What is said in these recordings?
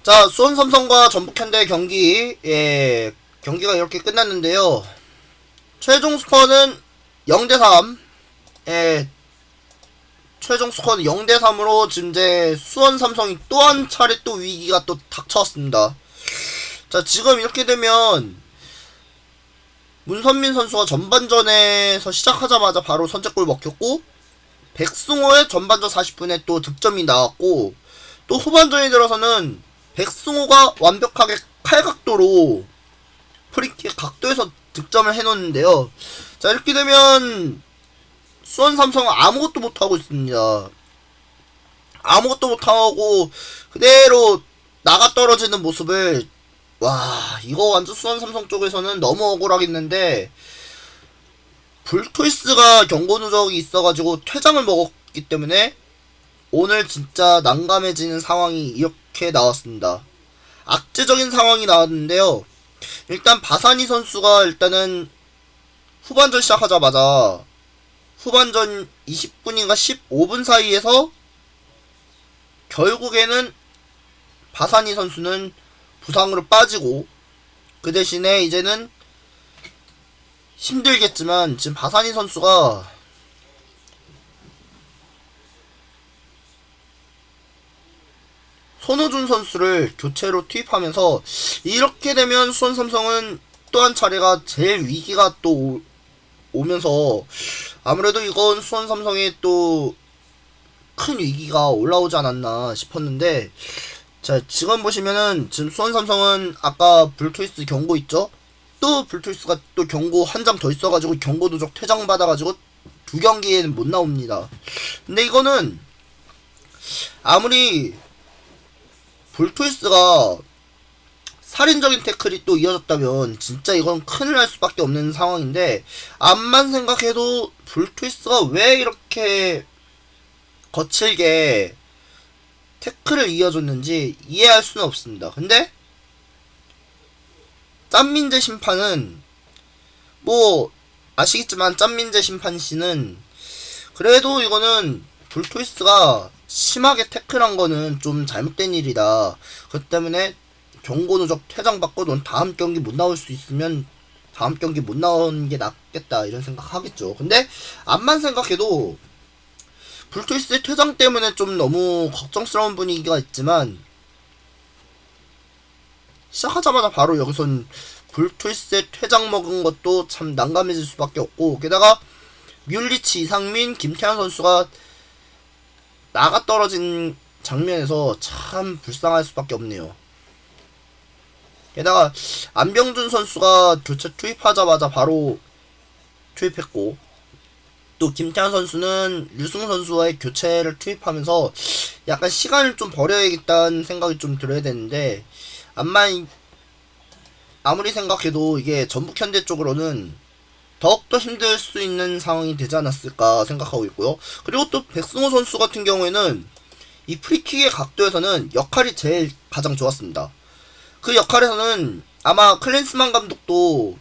자, 수원 삼성과 전북현대 경기, 경기가 이렇게 끝났는데요. 최종 스코어는 0대3, 최종 스코어는 0대3으로 지금 이제 수원 삼성이 또 한 차례 또 위기가 또 닥쳐왔습니다. 자, 지금 이렇게 되면 문선민 선수가 전반전에서 시작하자마자 바로 선제골 먹혔고, 백승호의 전반전 40분에 또 득점이 나왔고, 또 후반전에 들어서는 백승호가 완벽하게 칼각도로 프리킥 각도에서 득점을 해놓는데요. 자, 이렇게 되면 수원 삼성은 아무것도 못하고 있습니다. 아무것도 못하고 그대로 나가 떨어지는 모습을, 와, 이거 완전 수원 삼성 쪽에서는 너무 억울하겠는데, 불토이스가 경고 누적이 있어가지고 퇴장을 먹었기 때문에 오늘 진짜 난감해지는 상황이 이렇게 나왔습니다. 악재적인 상황이 나왔는데요. 일단 바사니 선수가 일단은 후반전 시작하자마자 후반전 20분인가 15분 사이에서 결국에는 바사니 선수는 부상으로 빠지고, 그 대신에 이제는 힘들겠지만 지금 바사니 선수가 손호준 선수를 교체로 투입하면서, 이렇게 되면 수원 삼성은 또 한 차례가 제일 위기가 또 오면서 아무래도 이건 수원 삼성의 또 큰 위기가 올라오지 않았나 싶었는데, 자, 지금 보시면은 지금 수원 삼성은 아까 불토이스 경고 있죠? 또 불토이스가 또 경고 한 장 더 있어가지고 경고 누적 퇴장 받아가지고 두 경기에는 못 나옵니다. 근데 이거는 아무리 불토이스가 살인적인 태클이 또 이어졌다면 진짜 이건 큰일 날 수밖에 없는 상황인데, 암만 생각해도 불토이스가 왜 이렇게 거칠게 태클을 이어줬는지 이해할 수는 없습니다. 근데 짠민재 심판은, 뭐 아시겠지만 짠민재 심판씨는 그래도 이거는 불토이스가 심하게 태클한 거는 좀 잘못된 일이다, 그렇기 때문에 경고 누적 퇴장받고 넌 다음 경기 못 나올 수 있으면 다음 경기 못 나오는 게 낫겠다, 이런 생각 하겠죠. 근데 암만 생각해도 불토이스의 퇴장 때문에 좀 너무 걱정스러운 분위기가 있지만, 시작하자마자 바로 여기선 불토이스의 퇴장 먹은 것도 참 난감해질 수밖에 없고, 게다가 뮬리치, 이상민, 김태환 선수가 나가 떨어진 장면에서 참 불쌍할 수밖에 없네요. 게다가 안병준 선수가 교체 투입하자마자 바로 투입했고, 또 김태환 선수는 류승 선수와의 교체를 투입하면서 약간 시간을 좀 버려야겠다는 생각이 좀 들어야 되는데, 아무리 생각해도 이게 전북현대 쪽으로는 더욱더 힘들 수 있는 상황이 되지 않았을까 생각하고 있고요. 그리고 또 백승호 선수 같은 경우에는 이 프리킥의 각도에서는 역할이 제일 가장 좋았습니다. 그 역할에서는 아마 클린스만 감독도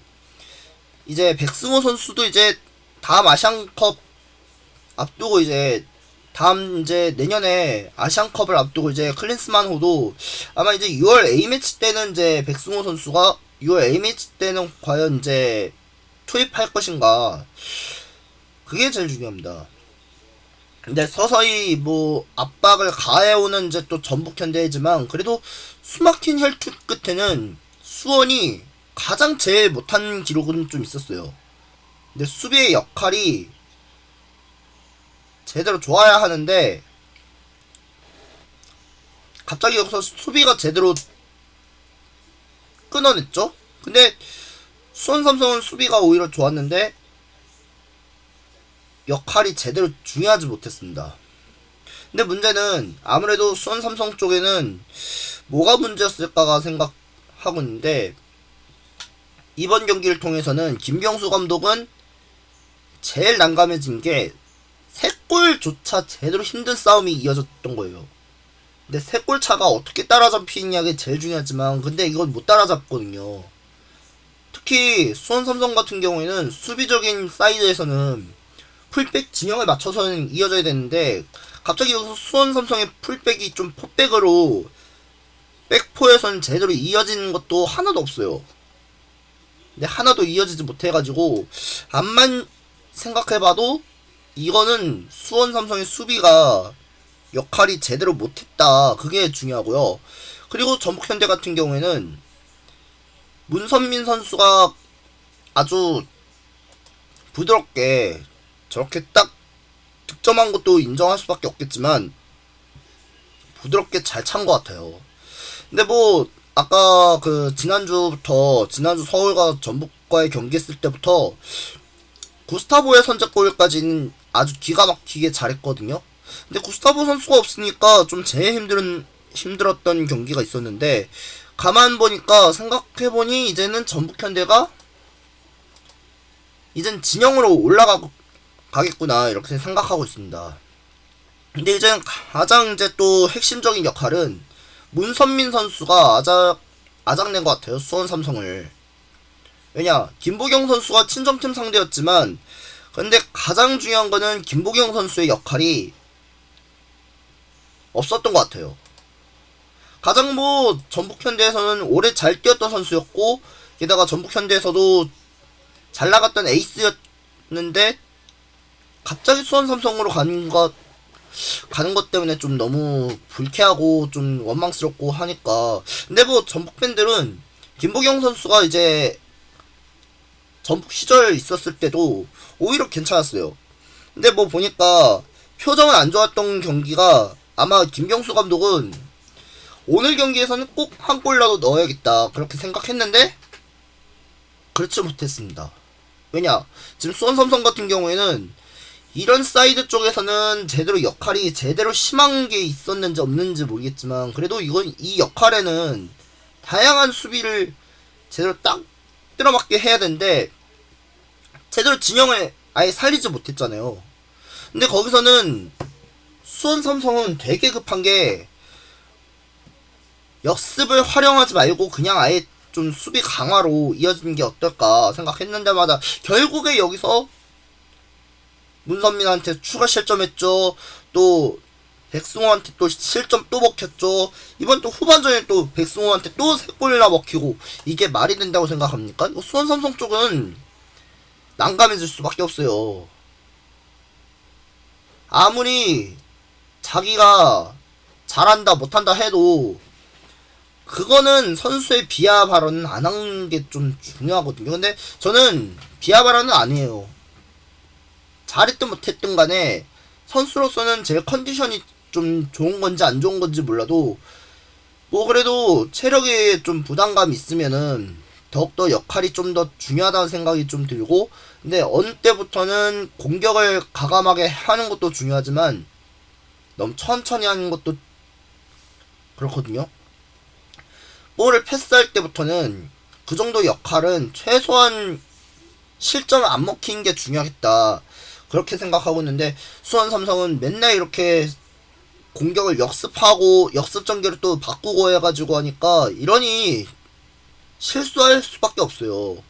이제 백승호 선수도 이제 다음 아시안컵 앞두고, 이제 다음 이제 내년에 아시안컵을 앞두고 이제 클린스만 호도 아마 이제 6월 A매치 때는 이제 백승호 선수가 6월 A매치 때는 과연 이제 투입할 것인가, 그게 제일 중요합니다. 근데 서서히 뭐 압박을 가해오는 이제 또 전북현대이지만, 그래도 수막힌 혈투 끝에는 수원이 가장 제일 못한 기록은 좀 있었어요. 근데 수비의 역할이 제대로 좋아야 하는데 갑자기 여기서 수비가 제대로 끊어냈죠. 근데 수원 삼성은 수비가 오히려 좋았는데 역할이 제대로 중요하지 못했습니다. 근데 문제는 아무래도 수원 삼성 쪽에는 뭐가 문제였을까가 생각하고 있는데, 이번 경기를 통해서는 김병수 감독은 제일 난감해진 게 3골조차 제대로 힘든 싸움이 이어졌던 거예요. 근데 3골 차가 어떻게 따라잡히냐가 제일 중요하지만, 근데 이건 못 따라잡거든요. 특히 수원 삼성 같은 경우에는 수비적인 사이드에서는 풀백 진영을 맞춰서는 이어져야 되는데, 갑자기 여기서 수원 삼성의 풀백이 좀 포백으로 백포에서는 제대로 이어지는 것도 하나도 없어요. 근데 하나도 이어지지 못해가지고 암만 생각해봐도 이거는 수원 삼성의 수비가 역할이 제대로 못했다. 그게 중요하고요. 그리고 전북현대 같은 경우에는 문선민 선수가 아주 부드럽게 저렇게 딱 득점한 것도 인정할 수밖에 없겠지만 부드럽게 잘 찬 것 같아요. 근데 뭐 아까 그 지난주 서울과 전북과의 경기했을 때부터 구스타보의 선제골까지는 아주 기가 막히게 잘했거든요. 근데 구스타보 선수가 없으니까 좀 제일 힘들었던 경기가 있었는데 가만 보니까 생각해보니 이제는 전북현대가 이젠 진영으로 올라가겠구나 이렇게 생각하고 있습니다. 근데 이제 가장 이제 또 핵심적인 역할은 문선민 선수가 아작낸 것 같아요. 수원 삼성을. 왜냐 김보경 선수가 친정팀 상대였지만 근데 가장 중요한 거는 김보경 선수의 역할이 없었던 것 같아요. 가장 뭐 전북현대에서는 오래 잘 뛰었던 선수였고 게다가 전북현대에서도 잘 나갔던 에이스였는데 갑자기 수원 삼성으로 가는 것 때문에 좀 너무 불쾌하고 좀 원망스럽고 하니까. 근데 뭐 전북 팬들은 김보경 선수가 이제 전북 시절 있었을 때도 오히려 괜찮았어요. 근데 뭐 보니까 표정은 안 좋았던 경기가 아마 김경수 감독은 오늘 경기에서는 꼭 한 골이라도 넣어야겠다 그렇게 생각했는데 그렇지 못했습니다. 왜냐 지금 수원 삼성 같은 경우에는 이런 사이드 쪽에서는 역할이 제대로 심한 게 있었는지 없는지 모르겠지만 그래도 이 역할에는 다양한 수비를 제대로 딱 들어맞게 해야 되는데 제대로 진영을 아예 살리지 못했잖아요. 근데 거기서는 수원 삼성은 되게 급한 게 역습을 활용하지 말고 그냥 아예 좀 수비 강화로 이어지는 게 어떨까 생각했는데마다 결국에 여기서 문선민한테 추가 실점했죠. 또 백승호한테 또 실점 또 먹혔죠. 이번 또 후반전에 또 백승호한테 또 3골이나 먹히고 이게 말이 된다고 생각합니까? 이거 수원 삼성 쪽은 난감해질 수밖에 없어요. 아무리 자기가 잘한다 못한다 해도 그거는 선수의 비하 발언은 안 하는 게 좀 중요하거든요. 근데 저는 비하 발언은 아니에요. 잘했든 못했든 간에 선수로서는 제 컨디션이 좀 좋은 건지 안 좋은 건지 몰라도 뭐 그래도 체력에 좀 부담감이 있으면은 더욱더 역할이 좀 더 중요하다는 생각이 좀 들고 근데 어느 때부터는 공격을 과감하게 하는 것도 중요하지만 너무 천천히 하는 것도 그렇거든요. 볼을 패스할 때부터는 그 정도 역할은 최소한 실점을 안 먹히는 게 중요하겠다 그렇게 생각하고 있는데 수원 삼성은 맨날 이렇게 공격을 역습하고 역습 전개를 또 바꾸고 해가지고 하니까 이러니 실수할 수밖에 없어요.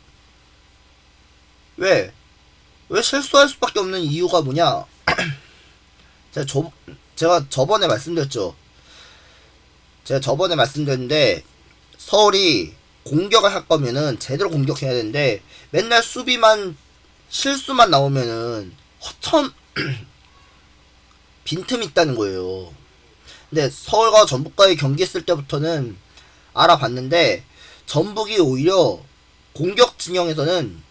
왜 실수할 수밖에 없는 이유가 뭐냐 제가 저번에 말씀드렸죠. 제가 저번에 말씀드렸는데 서울이 공격을 할 거면은 제대로 공격해야 되는데 맨날 수비만 실수만 나오면은 허천 빈틈이 있다는 거예요. 근데 서울과 전북과의 경기했을 때부터는 알아봤는데 전북이 오히려 공격 진영에서는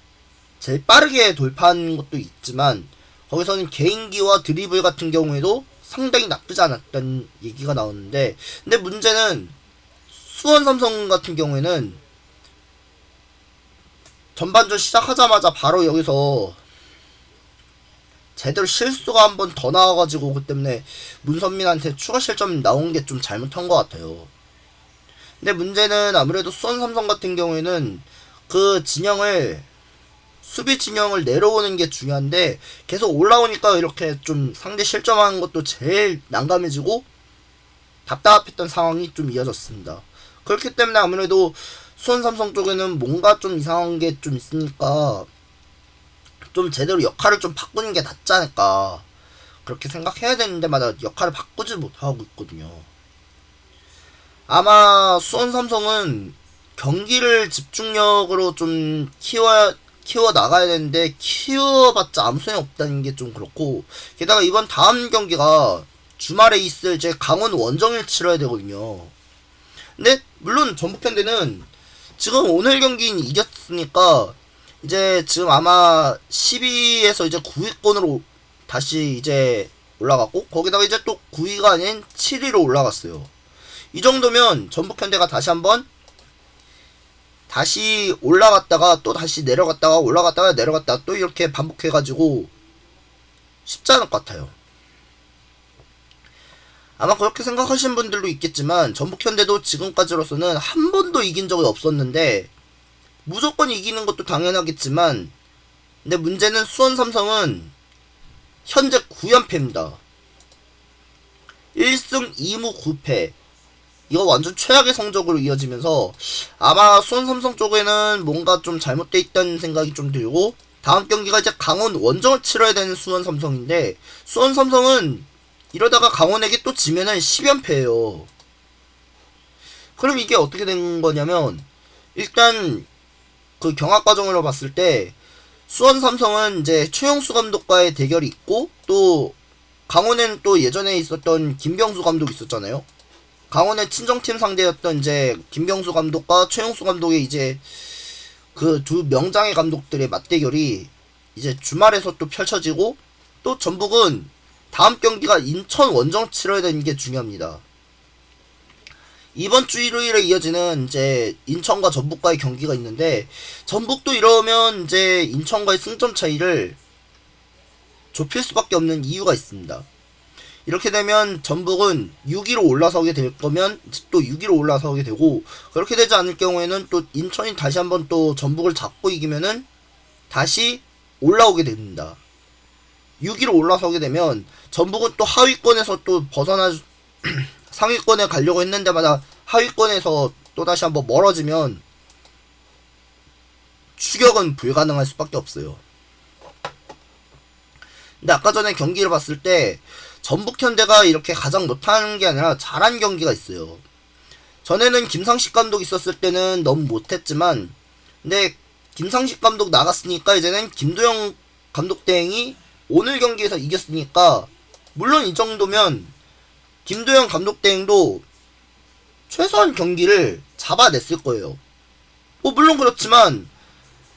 제일 빠르게 돌파하는 것도 있지만 거기서는 개인기와 드리블 같은 경우에도 상당히 나쁘지 않았다는 얘기가 나오는데 근데 문제는 수원 삼성 같은 경우에는 전반전 시작하자마자 바로 여기서 제대로 실수가 한 번 더 나와가지고 그 때문에 문선민한테 추가 실점 나온 게 좀 잘못한 것 같아요. 근데 문제는 아무래도 수원 삼성 같은 경우에는 그 수비 진영을 내려오는 게 중요한데 계속 올라오니까 이렇게 좀 상대 실점하는 것도 제일 난감해지고 답답했던 상황이 좀 이어졌습니다. 그렇기 때문에 아무래도 수원 삼성 쪽에는 뭔가 좀 이상한 게 좀 있으니까 좀 제대로 역할을 좀 바꾸는 게 낫지 않을까 그렇게 생각해야 되는데 마다 역할을 바꾸지 못하고 있거든요. 아마 수원 삼성은 경기를 집중력으로 좀 키워 나가야 되는데 키워봤자 아무 소용 없다는 게 좀 그렇고, 게다가 이번 다음 경기가 주말에 있을 제 강원 원정을 치러야 되거든요. 근데 물론 전북현대는 지금 오늘 경기는 이겼으니까 이제 지금 아마 10위에서 이제 9위권으로 다시 이제 올라갔고, 거기다가 이제 또 9위가 아닌 7위로 올라갔어요. 이 정도면 전북현대가 다시 올라갔다가 또 다시 내려갔다가 올라갔다가 내려갔다가 또 이렇게 반복해가지고 쉽지 않을 것 같아요. 아마 그렇게 생각하시는 분들도 있겠지만 전북현대도 지금까지로서는 한 번도 이긴 적이 없었는데, 무조건 이기는 것도 당연하겠지만, 근데 문제는 수원 삼성은 현재 9연패입니다. 1승 2무 9패. 이거 완전 최악의 성적으로 이어지면서 아마 수원 삼성 쪽에는 뭔가 좀 잘못돼 있다는 생각이 좀 들고, 다음 경기가 이제 강원 원정을 치러야 되는 수원 삼성인데, 수원 삼성은 이러다가 강원에게 또 지면은 10연패예요. 그럼 이게 어떻게 된 거냐면, 일단 그 경합 과정으로 봤을 때 수원 삼성은 이제 최용수 감독과의 대결이 있고, 또 강원에는 또 예전에 있었던 김병수 감독이 있었잖아요. 강원의 친정팀 상대였던 이제 김병수 감독과 최용수 감독의 이제 그 두 명장의 감독들의 맞대결이 이제 주말에서 또 펼쳐지고, 또 전북은 다음 경기가 인천 원정 치러야 되는 게 중요합니다. 이번 주 일요일에 이어지는 이제 인천과 전북과의 경기가 있는데, 전북도 이러면 이제 인천과의 승점 차이를 좁힐 수밖에 없는 이유가 있습니다. 이렇게 되면 전북은 6위로 올라서게 될 거면 또 6위로 올라서게 되고, 그렇게 되지 않을 경우에는 또 인천이 다시 한번 또 전북을 잡고 이기면은 다시 올라오게 됩니다. 6위로 올라서게 되면 전북은 또 하위권에서 또 벗어나 상위권에 가려고 했는데마다 하위권에서 또 다시 한번 멀어지면 추격은 불가능할 수밖에 없어요. 근데 아까 전에 경기를 봤을 때 전북현대가 이렇게 가장 못하는 게 아니라 잘한 경기가 있어요. 전에는 김상식 감독 있었을 때는 너무 못했지만, 근데 김상식 감독 나갔으니까 이제는 김도영 감독 대행이 오늘 경기에서 이겼으니까, 물론 이 정도면 김도영 감독 대행도 최소한 경기를 잡아냈을 거예요. 뭐 물론 그렇지만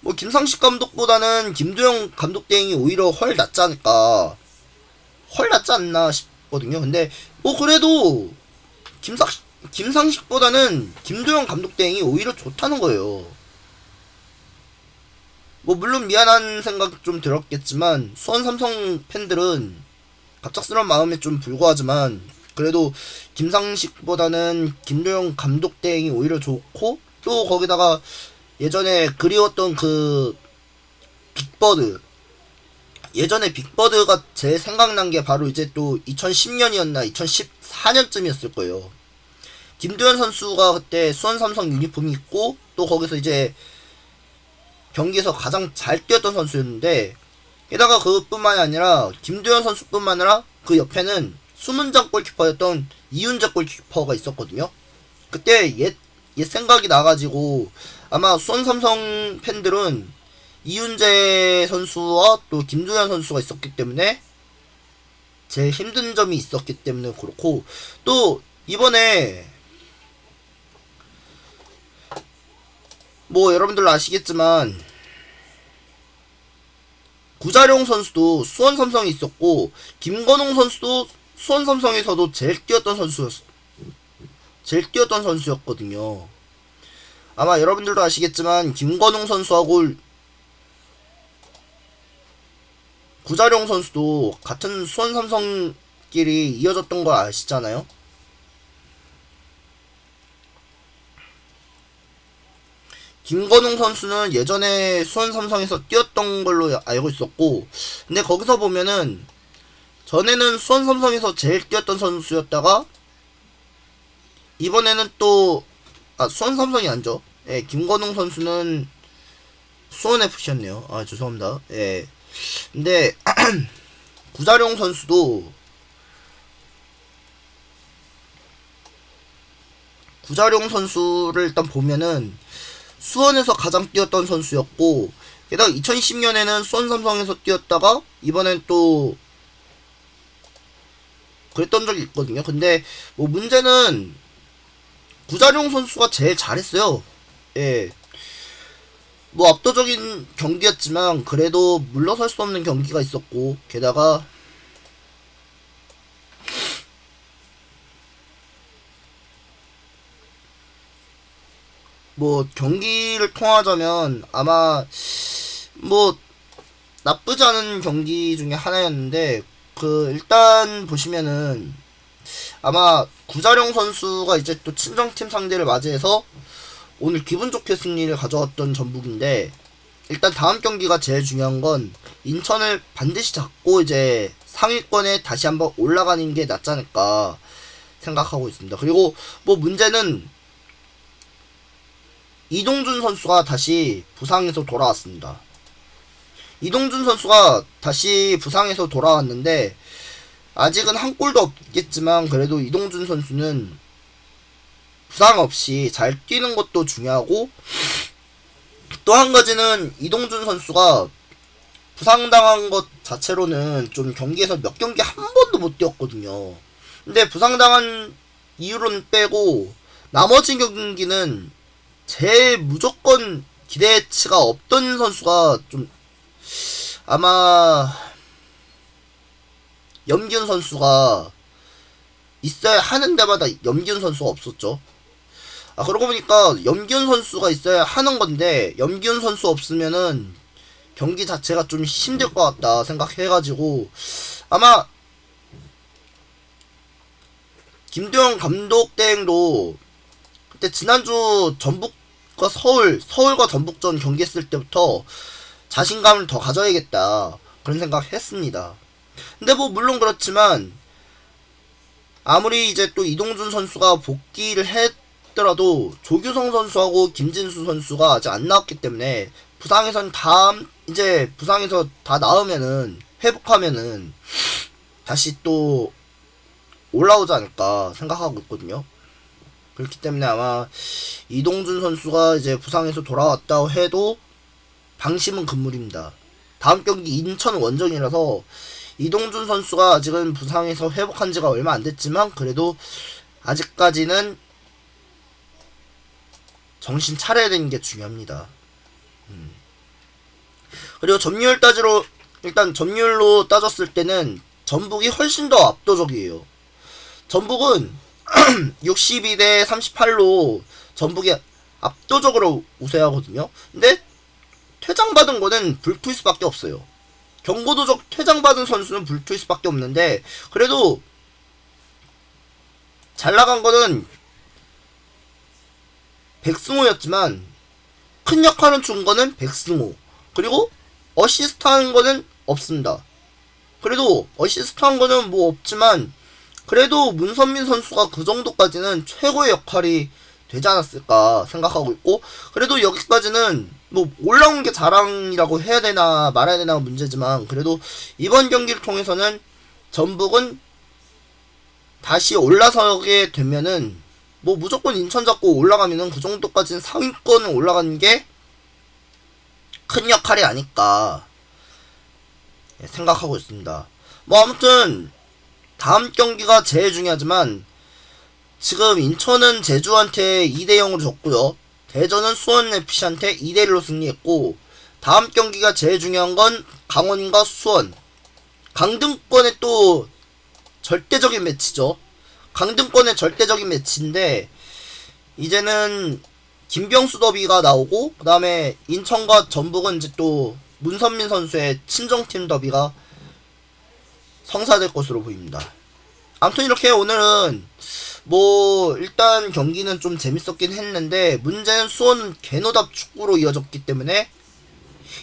뭐 김상식 감독보다는 김도영 감독 대행이 오히려 훨 낫지 않을까, 훨 낫지 않나 싶거든요. 근데 뭐 그래도 김상식보다는 김도영 감독 대행이 오히려 좋다는 거예요. 뭐 물론 미안한 생각 좀 들었겠지만 수원 삼성 팬들은 갑작스러운 마음에 좀 불구하지만, 그래도 김상식보다는 김도영 감독 대행이 오히려 좋고, 또 거기다가 예전에 그리웠던 그 빅버드, 예전에 빅버드가 제 생각난 게 바로 이제 또 2010년이었나 2014년쯤이었을 거예요. 김도현 선수가 그때 수원 삼성 유니폼 입고 또 거기서 이제 경기에서 가장 잘 뛰었던 선수였는데, 게다가 그것뿐만이 아니라 김도현 선수뿐만 아니라 그 옆에는 수문장 골키퍼였던 이윤재 골키퍼가 있었거든요. 그때 옛 생각이 나가지고 아마 수원 삼성 팬들은 이윤재 선수와 또 김도현 선수가 있었기 때문에 제일 힘든 점이 있었기 때문에 그렇고, 또 이번에 뭐 여러분들 아시겠지만 구자룡 선수도 수원 삼성에 있었고, 김건웅 선수도 수원 삼성에서도 제일 뛰었던 선수였거든요. 아마 여러분들도 아시겠지만 김건웅 선수하고 구자룡 선수도 같은 수원 삼성끼리 이어졌던 걸 아시잖아요. 김건웅 선수는 예전에 수원 삼성에서 뛰었던 걸로 알고 있었고, 근데 거기서 보면은 전에는 수원 삼성에서 제일 뛰었던 선수였다가 이번에는 또 수원 삼성이 아니죠. 예, 김건웅 선수는 수원 FC였네요. 아, 죄송합니다. 예. 근데 구자룡 선수도 구자룡 선수를 일단 보면은 수원에서 가장 뛰었던 선수였고, 게다가 2010년에는 수원 삼성에서 뛰었다가 이번엔 또 그랬던 적이 있거든요. 근데 뭐 문제는 구자룡 선수가 제일 잘했어요. 예. 뭐 압도적인 경기였지만 그래도 물러설 수 없는 경기가 있었고, 게다가 뭐 경기를 통하자면 아마 뭐 나쁘지 않은 경기 중에 하나였는데, 그 일단 보시면은 아마 구자룡 선수가 이제 또 친정팀 상대를 맞이해서 오늘 기분 좋게 승리를 가져왔던 전북인데, 일단 다음 경기가 제일 중요한 건 인천을 반드시 잡고 이제 상위권에 다시 한번 올라가는 게 낫지 않을까 생각하고 있습니다. 그리고 뭐 문제는 이동준 선수가 다시 부상에서 돌아왔습니다. 이동준 선수가 다시 부상에서 돌아왔는데 아직은 한 골도 없겠지만 그래도 이동준 선수는 부상 없이 잘 뛰는 것도 중요하고, 또 한 가지는 이동준 선수가 부상당한 것 자체로는 좀 경기에서 몇 경기 한 번도 못 뛰었거든요. 근데 부상당한 이유로는 빼고 나머지 경기는 제일 무조건 기대치가 없던 선수가 좀 아마 염기훈 선수가 있어야 하는 데마다 염기훈 선수가 없었죠. 그러고 보니까 염기훈 선수가 있어야 하는 건데 염기훈 선수 없으면은 경기 자체가 좀 힘들 것 같다 생각해가지고, 아마 김도영 감독 대행도 그때 지난주 전북과 서울과 전북전 경기했을 때부터 자신감을 더 가져야겠다 그런 생각 했습니다. 근데 뭐 물론 그렇지만 아무리 이제 또 이동준 선수가 복귀를 했더라도 조규성 선수하고 김진수 선수가 아직 안 나왔기 때문에 이제 부상에서 다 나으면은 회복하면은 다시 또 올라오지 않을까 생각하고 있거든요. 그렇기 때문에 아마 이동준 선수가 이제 부상에서 돌아왔다고 해도 방심은 금물입니다. 다음 경기 인천 원정이라서 이동준 선수가 아직은 부상에서 회복한 지가 얼마 안 됐지만 그래도 아직까지는 정신 차려야 되는 게 중요합니다. 그리고 점유율로 따졌을 때는 전북이 훨씬 더 압도적이에요. 전북은 62대 38로 전북이 압도적으로 우세하거든요. 근데 퇴장받은 거는 불투이스밖에 없어요. 경고도적 퇴장받은 선수는 불투이스밖에 없는데 그래도 잘 나간 거는 백승호였지만 큰 역할을 준 거는 백승호, 그리고 어시스트 한 거는 없습니다. 그래도 어시스트 한 거는 뭐 없지만 그래도 문선민 선수가 그 정도까지는 최고의 역할이 되지 않았을까 생각하고 있고, 그래도 여기까지는 뭐 올라온 게 자랑이라고 해야 되나 말아야 되나 문제지만 그래도 이번 경기를 통해서는 전북은 다시 올라서게 되면은 뭐 무조건 인천 잡고 올라가면은 그 정도까지는 상위권 올라가는 게 큰 역할이 아닐까 생각하고 있습니다. 뭐 아무튼 다음 경기가 제일 중요하지만 지금 인천은 제주한테 2대0으로 졌고요. 대전은 수원FC한테 2대1로 승리했고, 다음 경기가 제일 중요한 건 강원과 수원. 강등권의 또 절대적인 매치죠. 강등권의 절대적인 매치인데 이제는 김병수 더비가 나오고, 그 다음에 인천과 전북은 이제 또 문선민 선수의 친정팀 더비가 성사될 것으로 보입니다. 아무튼 이렇게 오늘은 뭐 일단 경기는 좀 재밌었긴 했는데 문제는 수원은 개노답 축구로 이어졌기 때문에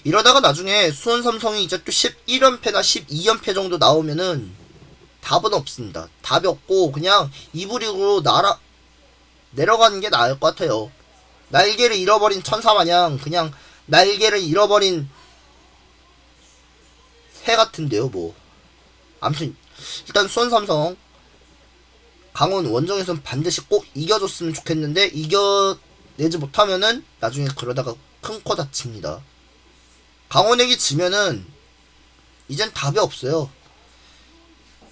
이러다가 나중에 수원 삼성이 이제 또 11연패나 12연패 정도 나오면은 답은 없습니다. 답이 없고 그냥 2부 리그로 내려가는 게 나을 것 같아요. 날개를 잃어버린 천사 마냥 그냥 날개를 잃어버린 새 같은데요 뭐. 아무튼 일단 수원 삼성 강원 원정에서는 반드시 꼭 이겨줬으면 좋겠는데 이겨내지 못하면은 나중에 그러다가 큰 코 다칩니다. 강원에게 지면은 이젠 답이 없어요.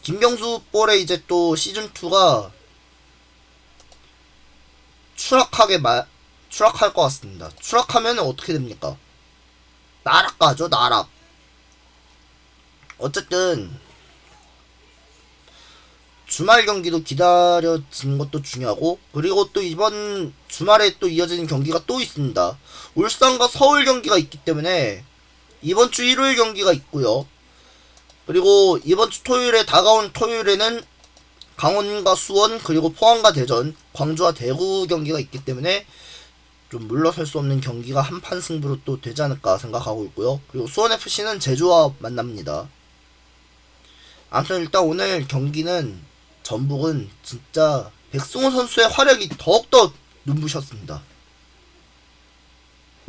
김병수 볼에 이제 또 시즌2가 추락할 것 같습니다. 추락하면 어떻게 됩니까? 나락가죠, 나락. 어쨌든 주말 경기도 기다려지는 것도 중요하고, 그리고 또 이번 주말에 또 이어지는 경기가 또 있습니다. 울산과 서울 경기가 있기 때문에 이번 주 일요일 경기가 있고요. 그리고 이번 주 토요일에 다가온 토요일에는 강원과 수원, 그리고 포항과 대전, 광주와 대구 경기가 있기 때문에 좀 물러설 수 없는 경기가 한판 승부로 또 되지 않을까 생각하고 있고요. 그리고 수원FC는 제주와 만납니다. 아무튼 일단 오늘 경기는 전북은 진짜 백승호 선수의 활약이 더욱더 눈부셨습니다.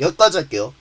여기까지 할게요.